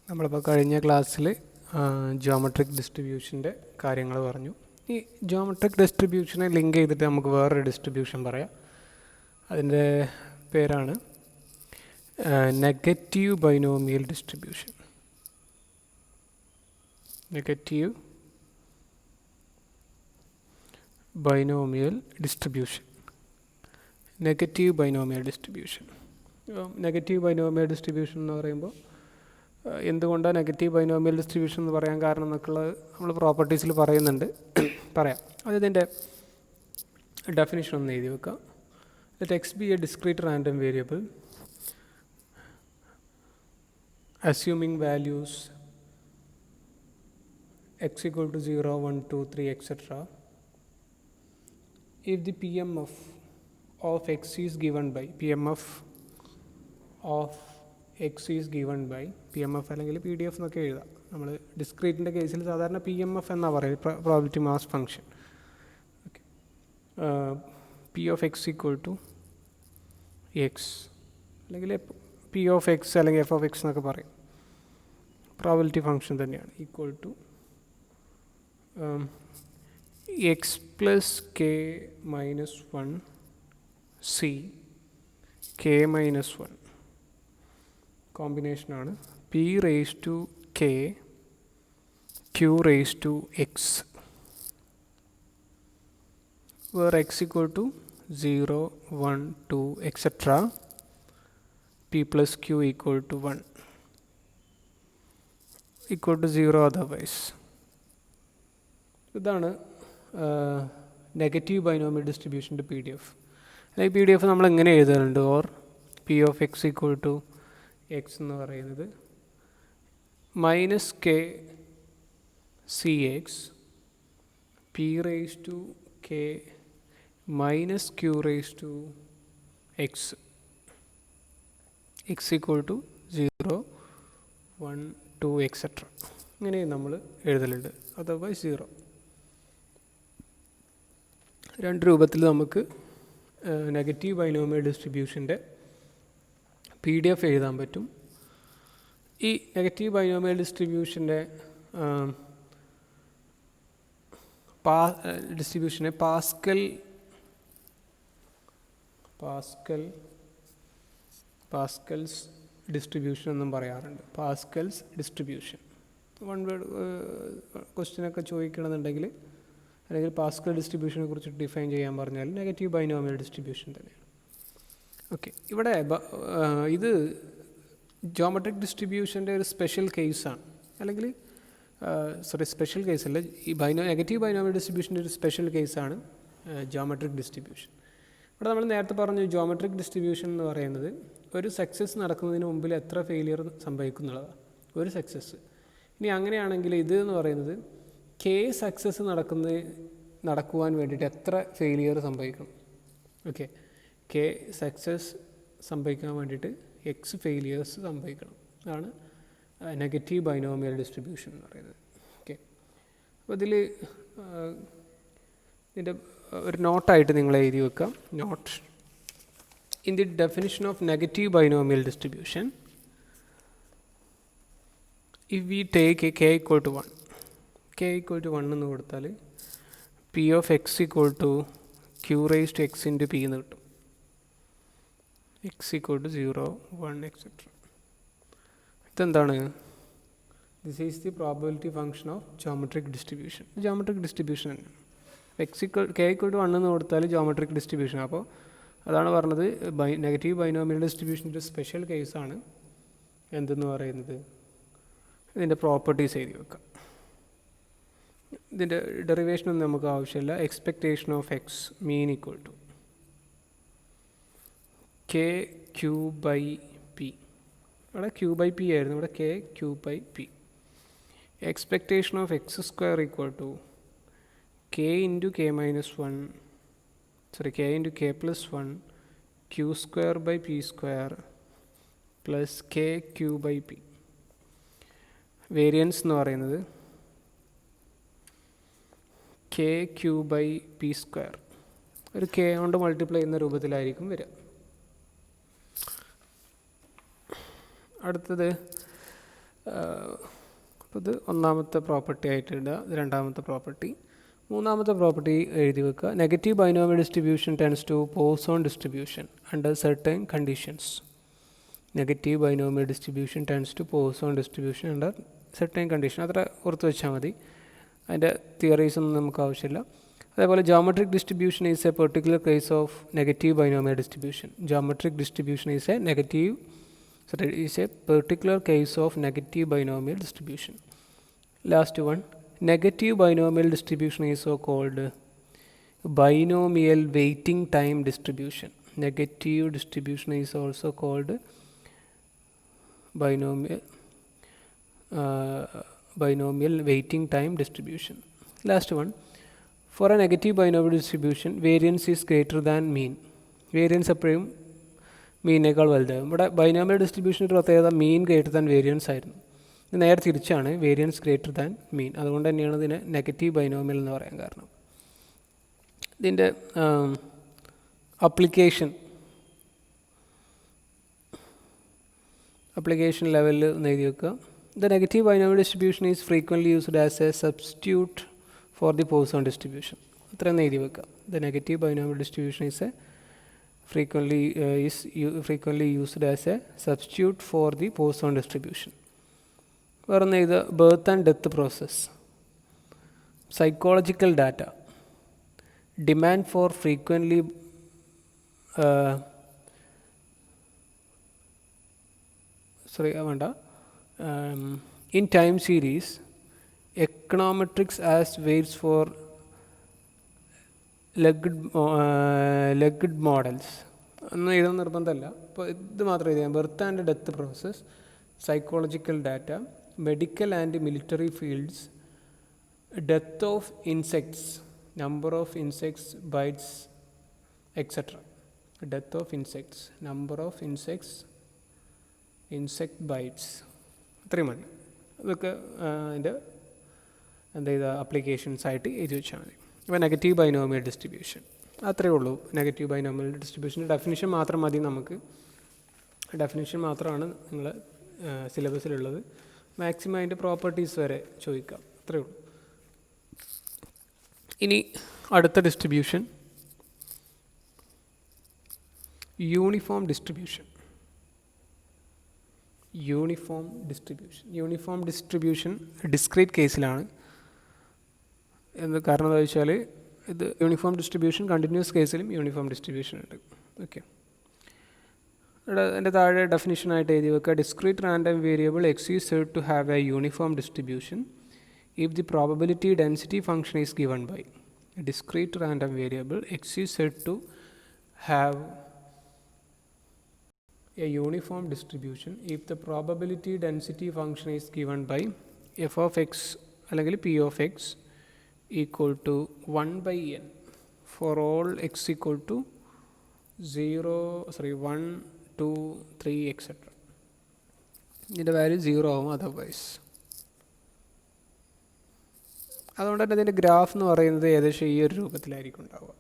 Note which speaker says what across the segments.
Speaker 1: നമ്മളിപ്പോൾ കഴിഞ്ഞ ക്ലാസ്സിൽ ജിയോമെട്രിക് ഡിസ്ട്രിബ്യൂഷൻ്റെ കാര്യങ്ങൾ പറഞ്ഞു. ഈ ജിയോമെട്രിക് ഡിസ്ട്രിബ്യൂഷനെ ലിങ്ക് ചെയ്തിട്ട് നമുക്ക് വേറൊരു ഡിസ്ട്രിബ്യൂഷൻ പറയാം. അതിൻ്റെ പേരാണ് negative binomial distribution. Negative binomial distribution. Negative binomial distribution. Negative binomial distribution എന്ന് പറയുമ്പോൾ എന്തുകൊണ്ടാണ് നെഗറ്റീവ് ബൈനോമിയൽ ഡിസ്ട്രിബ്യൂഷൻ എന്ന് പറയാൻ കാരണം എന്നൊക്കെയുള്ളത് നമ്മൾ പ്രോപ്പർട്ടീസിൽ പറയുന്നുണ്ട്. പറയാം. അതിൻ്റെ ഡെഫിനിഷൻ ഒന്ന് എഴുതി വെക്കാം. Let X B A discrete random variable assuming values x equal to 0, 1, 2, 3, etc. If the PMF of x is given by PMF of x is given by PMF അല്ലെങ്കിൽ PDF എന്നൊക്കെ എഴുതാം. നമ്മൾ ഡിസ്ക്രീറ്റിൻ്റെ കേസിൽ സാധാരണ PMF എന്നാണ് പറയുക, probability mass function. Okay, P of x equal to x അല്ലെങ്കിൽ P of x അല്ലെങ്കിൽ F of x എന്നൊക്കെ പറയും. പ്രോബബിലിറ്റി ഫംഗ്ഷൻ തന്നെയാണ്. Equal to x plus k minus 1 C k minus 1 കോമ്പിനേഷനാണ് p raise to K q raise to x, where x equal to 0, 1, 2 etc. p plus q equal to 1 equal to 0 otherwise. ഇതാണ് negative binomial ഡിസ്ട്രിബ്യൂഷൻ്റെ PDF. അല്ലെങ്കിൽ PDF നമ്മൾ എങ്ങനെ എഴുതാറുണ്ട്? Or P of X equal to X എന്ന് പറയുന്നത് minus K C X P raise to K minus Q raise to X X equal to 0, 1, 2 etc. ഇങ്ങനെ നമ്മൾ എഴുതലുണ്ട്. അതർവൈസ് 0. രണ്ട് രൂപത്തിൽ നമുക്ക് നെഗറ്റീവ് ബൈനോമിയൽ ഡിസ്ട്രിബ്യൂഷൻ്റെ PDF എഴുതാൻ പറ്റും. ഈ നെഗറ്റീവ് ബൈനോമിയൽ ഡിസ്ട്രിബ്യൂഷൻ്റെ ഡിസ്ട്രിബ്യൂഷനെ പാസ്കൽസ് ഡിസ്ട്രിബ്യൂഷൻ എന്നും പറയാറുണ്ട്. Pascal's distribution. വൺ വേർഡ് ക്വസ്റ്റ്യനൊക്കെ ചോദിക്കണമെന്നുണ്ടെങ്കിൽ അല്ലെങ്കിൽ പാസ്കൽ ഡിസ്ട്രിബ്യൂഷനെ കുറിച്ച് ഡിഫൈൻ ചെയ്യാൻ പറഞ്ഞാൽ നെഗറ്റീവ് ബൈനോമിയൽ ഡിസ്ട്രിബ്യൂഷൻ തന്നെയാണ്. ഓക്കെ, ഇവിടെ ഇത് ജിയോമെട്രിക് ഡിസ്ട്രിബ്യൂഷൻ്റെ ഒരു സ്പെഷ്യൽ കേസാണ്. അല്ലെങ്കിൽ സ്പെഷ്യൽ കേസല്ല, ഈ നെഗറ്റീവ് ബൈനോമിയൽ ഡിസ്ട്രിബ്യൂഷൻ്റെ ഒരു സ്പെഷ്യൽ കേസാണ് ജിയോമെട്രിക് ഡിസ്ട്രിബ്യൂഷൻ. ഇവിടെ നമ്മൾ നേരത്തെ പറഞ്ഞു ജിയോമെട്രിക് ഡിസ്ട്രിബ്യൂഷൻ എന്ന് പറയുന്നത് ഒരു സക്സസ് നടക്കുന്നതിന് മുമ്പിൽ എത്ര ഫെയിലിയർ സംഭവിക്കുന്നുള്ളതാണ്. ഒരു സക്സസ്. ഇനി അങ്ങനെയാണെങ്കിൽ ഇത് എന്ന് പറയുന്നത് കെ സക്സസ് നടക്കുവാൻ വേണ്ടിയിട്ട് എത്ര ഫെയിലിയർ സംഭവിക്കണം. ഓക്കെ, കെ സക്സസ് സംഭവിക്കാൻ വേണ്ടിയിട്ട് എക്സ് ഫെയിലിയേഴ്സ് സംഭവിക്കണം. അതാണ് നെഗറ്റീവ് ബൈനോമിയൽ ഡിസ്ട്രിബ്യൂഷൻ എന്ന് പറയുന്നത്. ഓക്കെ, അപ്പോൾ ഇതിൻ്റെ ഒരു നോട്ടായിട്ട് നിങ്ങൾ എഴുതി വെക്കാം. Note: in the definition of negative binomial distribution, if we take a k equal to 1 എന്ന് കൊടുത്താൽ p of x equal to q raised to x into p എന്ന് കിട്ടും. x equal to 0, 1 etc. ഇതെന്താണ്? This is the probability function of geometric distribution. Geometric distribution തന്നെ. k equal to 1 എന്ന് കൊടുത്താൽ geometric distribution. അപ്പോൾ അതാണ് പറഞ്ഞത് നെഗറ്റീവ് ബൈനോമിയൽ ഡിസ്ട്രിബ്യൂഷൻ്റെ സ്പെഷ്യൽ കേസാണ് എന്തെന്ന് പറയുന്നത്. ഇതിൻ്റെ പ്രോപ്പർട്ടീസ് എഴുതി വെക്കാം. ഇതിൻ്റെ ഡെറിവേഷനൊന്നും നമുക്ക് ആവശ്യമില്ല. Expectation of X mean equal to K Q by P. ഇവിടെ ക്യൂ ബൈ പി ആയിരുന്നു, ഇവിടെ K Q by P. Expectation of X square equal to K into K minus 1 k into k plus 1 q square by p square plus k q by p. Variance എന്ന് പറയുന്നത് k q by p square ഒരു k കൊണ്ട് multiply ചെയ്യുന്ന രൂപത്തിലായിരിക്കും വരിക. അടുത്തത് അപ്പോൾ ഇത് ഒന്നാമത്തെ പ്രോപ്പർട്ടി ആയിട്ട് ഇടുക. ഇത് രണ്ടാമത്തെ പ്രോപ്പർട്ടി. മൂന്നാമത്തെ പ്രോപ്പർട്ടി എഴുതി വെക്കുക. Negative binomial distribution tends to Poisson distribution under certain conditions. Negative binomial distribution tends to Poisson distribution under certain condition. അത്ര ഓർത്ത് വെച്ചാൽ മതി. അതിൻ്റെ തിയറീസ് ഒന്നും നമുക്ക് ആവശ്യമില്ല. അതേപോലെ geometric distribution is A particular case of negative binomial distribution. Geometric distribution is A particular case of negative binomial distribution. Last one, negative binomial distribution is so called binomial waiting time distribution. Negative distribution is also called binomial waiting time distribution. Last one, for a negative binomial distribution, variance is greater than mean. Variance എപ്പോഴും മീനേക്കാൾ വലുതാകും. ഇവിടെ binomial ഡിസ്ട്രിബ്യൂഷൻ്റെ പ്രത്യേകത മീൻ greater than variance ആയിരുന്നു. ഇത് നേരെ തിരിച്ചാണ്, variance greater than മീൻ. അതുകൊണ്ട് തന്നെയാണ് ഇതിനെ നെഗറ്റീവ് ബൈനോമിയൽ എന്ന് പറയാൻ കാരണം. ഇതിൻ്റെ അപ്ലിക്കേഷൻ ലെവലിൽ ഒന്ന് എഴുതി വെക്കുക. The negative binomial distribution is frequently used as a substitute for the Poisson distribution. ഇത്രയും എഴുതി വെക്കുക. The negative binomial distribution is frequently used as a substitute for the Poisson distribution. വേറൊന്ന് ഇത് birth and death process, psychological data, demand for frequently in time series, econometrics as weights for legged models. ഒന്നും എഴുതാൻ നിർബന്ധമല്ല. അപ്പോൾ ഇത് മാത്രം എഴുതിയാൽ birth and death process, psychological data, medical and military fields, death of insects, number of insects, bites, etcetera. Death of insects, number of insects, insect bites, അത്രയും മതി. ഇതൊക്കെ അതിൻ്റെ എന്താ ചെയ്ത അപ്ലിക്കേഷൻസ് ആയിട്ട് എഴുതി വെച്ചാൽ മതി. ഇപ്പോൾ നെഗറ്റീവ് ബൈനോമിയൽ ഡിസ്ട്രിബ്യൂഷൻ അത്രയേ ഉള്ളൂ. നെഗറ്റീവ് ബൈനോമിയൽ ഡിസ്ട്രിബ്യൂഷൻ്റെ ഡെഫിനിഷൻ മാത്രം മതി നമുക്ക്. ഡെഫിനിഷൻ മാത്രമാണ് നിങ്ങൾ സിലബസിലുള്ളത്. മാക്സിമം അതിൻ്റെ പ്രോപ്പർട്ടീസ് വരെ ചോദിക്കാം. അത്രയേ ഉള്ളൂ. ഇനി അടുത്ത distribution uniform distribution. Uniform distribution discrete കേസിലാണ്. കാരണം എന്താ വെച്ചാൽ ഇത് യൂണിഫോം ഡിസ്ട്രിബ്യൂഷൻ കണ്ടിന്യൂസ് കേസിലും യൂണിഫോം ഡിസ്ട്രിബ്യൂഷൻ ഉണ്ട്. ഓക്കെ, ഇവിടെ എൻ്റെ താഴെ ഡെഫിനിഷനായിട്ട് എഴുതി വെക്കുക. Discrete random variable X is said to have a uniform distribution if the probability density function is given by. Discrete random variable X is said to ഹാവ് a uniform distribution if the probability density function is given by f of x അല്ലെങ്കിൽ p of x equal to 1 by n for all x equal to 1, 2, 3 etc. ഇതിൻ്റെ value 0 ആവും otherwise. അതുകൊണ്ട് തന്നെ ഇതിൻ്റെ graph എന്ന് പറയുന്നത് ഏകദേശം ഈ ഒരു രൂപത്തിലായിരിക്കും ഉണ്ടാവുക.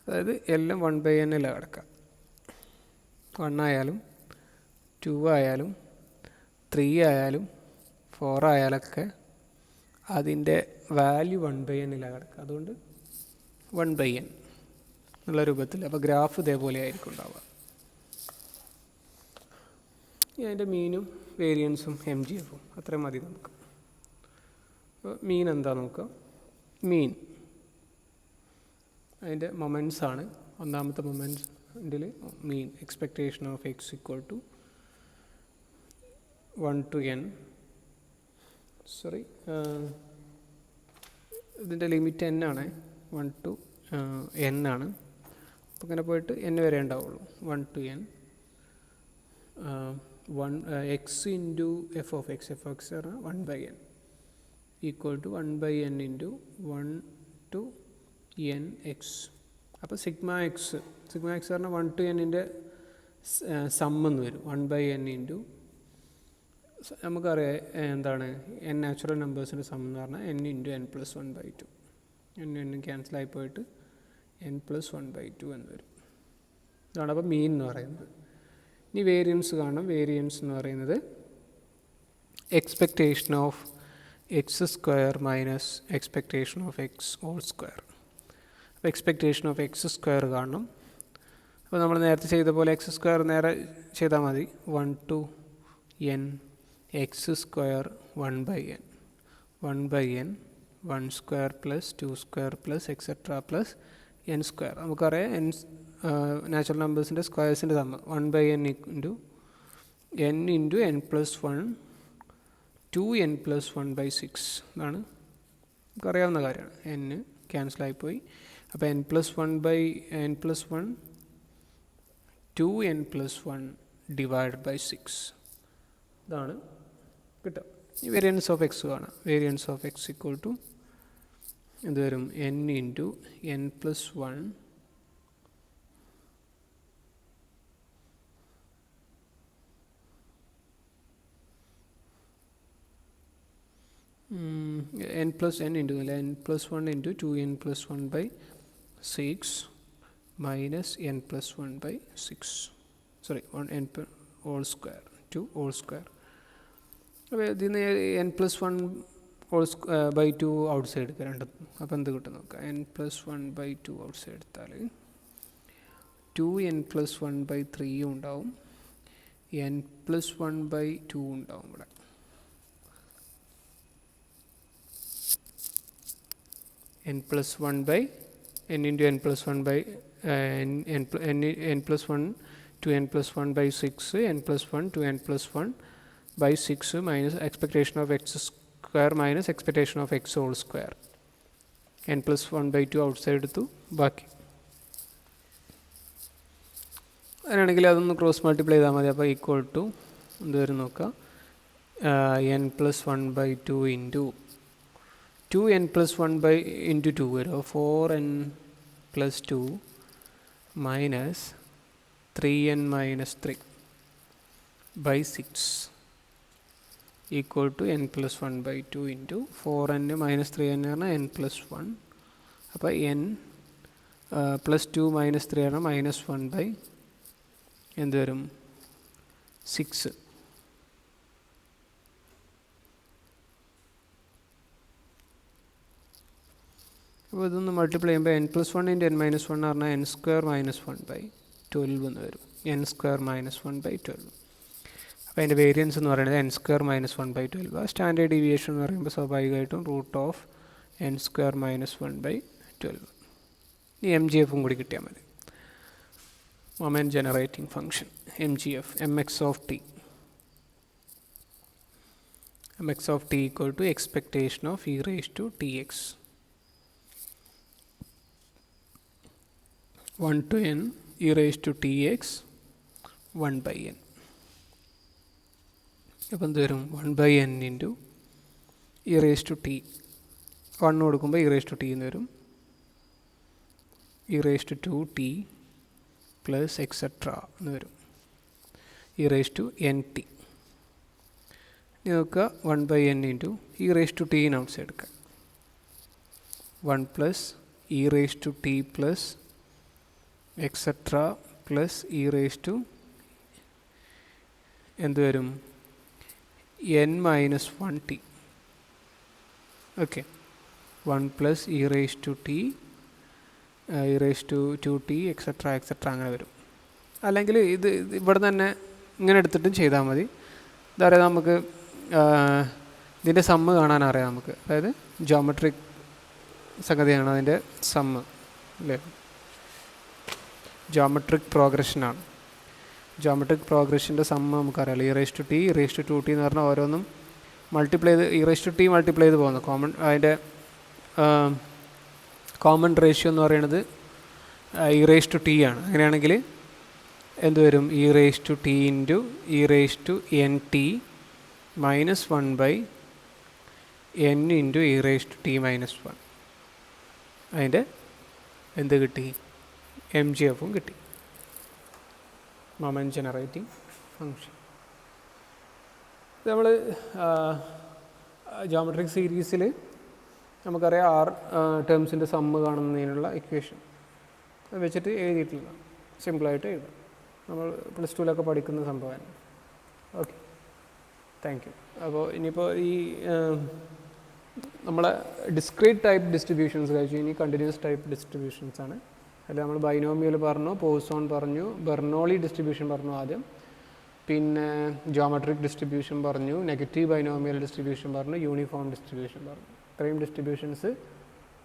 Speaker 1: അതായത് എല്ലാം 1 by n കിടക്കുക. 1 ആയാലും 2 ആയാലും 3 ആയാലും 4 ആയാലൊക്കെ അതിൻ്റെ വാല്യൂ 1 by n കിടക്കുക. അതുകൊണ്ട് 1 by n എന്നുള്ള രൂപത്തിൽ. അപ്പോൾ ഗ്രാഫ് ഇതേപോലെ ആയിരിക്കും ഉണ്ടാവുക. അതിൻ്റെ മീനും വേരിയൻസും എം ജി എഫും അത്രയും മതി നമുക്ക്. അപ്പോൾ മീൻ എന്താ നോക്കുക. മീൻ അതിൻ്റെ മൊമെൻറ്റ്സ് ആണ്. ഒന്നാമത്തെ moments mean expectation of x equal to 1 to n. ഇതിൻ്റെ ലിമിറ്റ് n ആണ്. 1 to n ആണ്. അപ്പോൾ ഇങ്ങനെ പോയിട്ട് n വരെ ഉണ്ടാവുള്ളൂ. 1 to n x into f of x പറഞ്ഞാൽ 1 by n equal to 1 by n into 1 to n x. അപ്പോൾ സിഗ്മ എക്സ് പറഞ്ഞാൽ 1 to n-ൻ്റെ സമ്മെന്ന് വരും. 1 by n ഇൻറ്റു നമുക്കറിയാം എന്താണ് n നാച്ചുറൽ നമ്പേഴ്സിൻ്റെ സം എന്ന് പറഞ്ഞാൽ n into n plus 1/2. n ക്യാൻസലായി പോയിട്ട് n plus 1/2 എന്ന് വരും. ഇതാണ് അപ്പോൾ മീൻ എന്ന് പറയുന്നത്. ഇനി വേരിയൻസ് കാണാം. വേരിയൻസ് എന്ന് പറയുന്നത് expectation of x square minus expectation of x whole square. അപ്പോൾ എക്സ്പെക്റ്റേഷൻ ഓഫ് എക്സ് സ്ക്വയർ കാണണം. അപ്പോൾ നമ്മൾ നേരത്തെ ചെയ്ത പോലെ എക്സ് സ്ക്വയർ നേരെ ചെയ്താൽ മതി. 1 to n x square 1/n 1/n 1 square plus 2 square plus etcetera plus n square. നമുക്കറിയാം n നാച്ചുറൽ നമ്പേഴ്സിൻ്റെ സ്ക്വയേഴ്സിൻ്റെ sum 1/n into n plus 1 2n plus 1/6 ഇതാണ് നമുക്കറിയാവുന്ന കാര്യമാണ്. n ക്യാൻസലായിപ്പോയി. അപ്പോൾ n plus 1/n plus 1 2n plus 1 divide by 6 ഇതാണ് കിട്ടുക. ഈ വേരിയൻസ് ഓഫ് എക്സ് കാണാം. Variance of X equal to എന്ത് വരും? n into n plus 1 n plus n into n plus 1 into 2n plus 1 by 6 minus n plus 1 by 6 sorry 1 n whole square 2 whole square. അപ്പോൾ ഇതിന് n plus 1 whole by 2 outside എടുക്കുക രണ്ടും. അപ്പോൾ എന്ത് കിട്ടും നോക്കാം. n plus 1 by 2 ഔട്ട്സൈഡ് എടുത്താൽ 2n plus 1 by 3 ഉണ്ടാവും, n plus 1 by 2 ഉണ്ടാവും. ഇവിടെ n plus 1 by n into n plus 1 by n plus 1 to n plus 1 by 6 n plus 1 to n plus 1 by 6 minus expectation of x square minus expectation of x whole square. n plus 1 by 2 outside എടുത്തു. ബാക്കി അങ്ങനെയാണെങ്കിൽ അതൊന്ന് cross multiply ചെയ്താൽ മതി. അപ്പോൾ equal to എന്ത് വരും നോക്കാം. n plus 1 by 2 into 2n plus 1 by into 2 വരും. 4n plus 2 minus 3n minus 3 by 6 equal to n plus 1 by 2 into 4n minus 3n ആണ് n plus 1. അപ്പോൾ n plus 2 minus 3 ആണ് minus 1 by എന്ത് വരും 6. അപ്പോൾ ഇതൊന്ന് മൾട്ടിപ്ലൈ ചെയ്യുമ്പോൾ n plus 1 into n minus 1 എന്ന് പറഞ്ഞാൽ n square minus 1 by 12 എന്ന് വരും. n square minus 1 by 12. അപ്പോൾ അതിൻ്റെ വേരിയൻസ് എന്ന് പറയുന്നത് n square minus 1 by 12. Standard deviation എന്ന് പറയുമ്പോൾ സ്വാഭാവികമായിട്ടും root of n square minus 1 by 12. ഈ MGF കൂടി കിട്ടിയാൽ മതി. Moment generating function MGF mx of t. mx of t equal to expectation of e raised to tx 1 to n e raised to tx 1 by n. അപ്പോൾ എന്ത് വരും 1 by n into e raised to t 1 കൊടുക്കുമ്പോൾ e raised to t എന്ന് വരും. e raised to 2t plus etcetera എന്ന് വരും. e raised to nt. ഇനി നോക്കുക 1 by n into e raised to t outside എടുക്കുക. 1 plus e raised to t plus etcetera plus e raised to എന്ത് വരും n minus 1t. Okay 1 plus e raised to t e raised to 2t etcetera etcetera അങ്ങനെ വരും. അല്ലെങ്കിൽ ഇത് ഇവിടെ തന്നെ ഇങ്ങനെ എടുത്തിട്ടും ചെയ്താൽ മതി. ഇതറിയാം നമുക്ക് ഇതിൻ്റെ സമ്മ് കാണാൻ അറിയാം നമുക്ക്. അതായത് ജോമെട്രിക് സംഗതിയാണ് അതിൻ്റെ സമ്മ് അല്ലേ. ജോമെട്രിക് പ്രോഗ്രഷനാണ്. ജോമെട്രിക് പ്രോഗ്രഷൻ്റെ സമ്മ് നമുക്കറിയാം. e raised to t e raised to 2t എന്ന് പറഞ്ഞാൽ ഓരോന്നും മൾട്ടിപ്ലൈ ചെയ്ത് e raised to t multiply ചെയ്ത് പോകുന്നു. അതിൻ്റെ കോമൺ റേഷ്യോ എന്ന് പറയുന്നത് e raised to t ആണ്. അങ്ങനെയാണെങ്കിൽ എന്ത് വരും e raised to t into e raised to nt minus 1 by n into e raised to t minus 1. അതിൻ്റെ എന്ത് കിട്ടി MGFും കിട്ടി. Moment generating function. നമ്മൾ ജോമെട്രിക് സീരീസിൽ നമുക്കറിയാം ആർ ടേംസിൻ്റെ സമ്മ് കാണുന്നതിനുള്ള ഇക്വേഷൻ അത് വെച്ചിട്ട് എഴുതിയിട്ടില്ല. സിമ്പിളായിട്ട് എഴുതാം. നമ്മൾ +2 പഠിക്കുന്ന സംഭവമാണ്. ഓക്കെ. Thank you. അപ്പോൾ ഇനിയിപ്പോൾ ഈ നമ്മളെ ഡിസ്ക്രീറ്റ് ടൈപ്പ് ഡിസ്ട്രിബ്യൂഷൻസ് കഴിച്ചു. ഇനി കണ്ടിന്യൂസ് ടൈപ്പ് ഡിസ്ട്രിബ്യൂഷൻസ് ആണ്. അതിൽ നമ്മൾ ബൈനോമിയൽ പറഞ്ഞു, പോസോൺ പറഞ്ഞു, ബെർണോളി ഡിസ്ട്രിബ്യൂഷൻ പറഞ്ഞു ആദ്യം, പിന്നെ ജോമെട്രിക് ഡിസ്ട്രിബ്യൂഷൻ പറഞ്ഞു, നെഗറ്റീവ് ബൈനോമിയൽ ഡിസ്ട്രിബ്യൂഷൻ പറഞ്ഞു, യൂണിഫോം ഡിസ്ട്രിബ്യൂഷൻ പറഞ്ഞു. ഇത്രയും ഡിസ്ട്രിബ്യൂഷൻസ്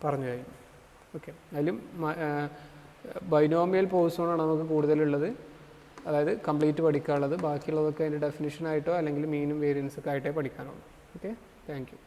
Speaker 1: പറഞ്ഞു കഴിഞ്ഞു. ഓക്കെ, അതിലും ബൈനോമിയൽ പോസോണാണ് നമുക്ക് കൂടുതലുള്ളത്, അതായത് കംപ്ലീറ്റ് പഠിക്കാനുള്ളത്. ബാക്കിയുള്ളതൊക്കെ അതിൻ്റെ ഡെഫിനിഷനായിട്ടോ അല്ലെങ്കിൽ മീനും വേരിയൻസൊക്കെ ആയിട്ടേ പഠിക്കാനുള്ളൂ. Okay, thank U.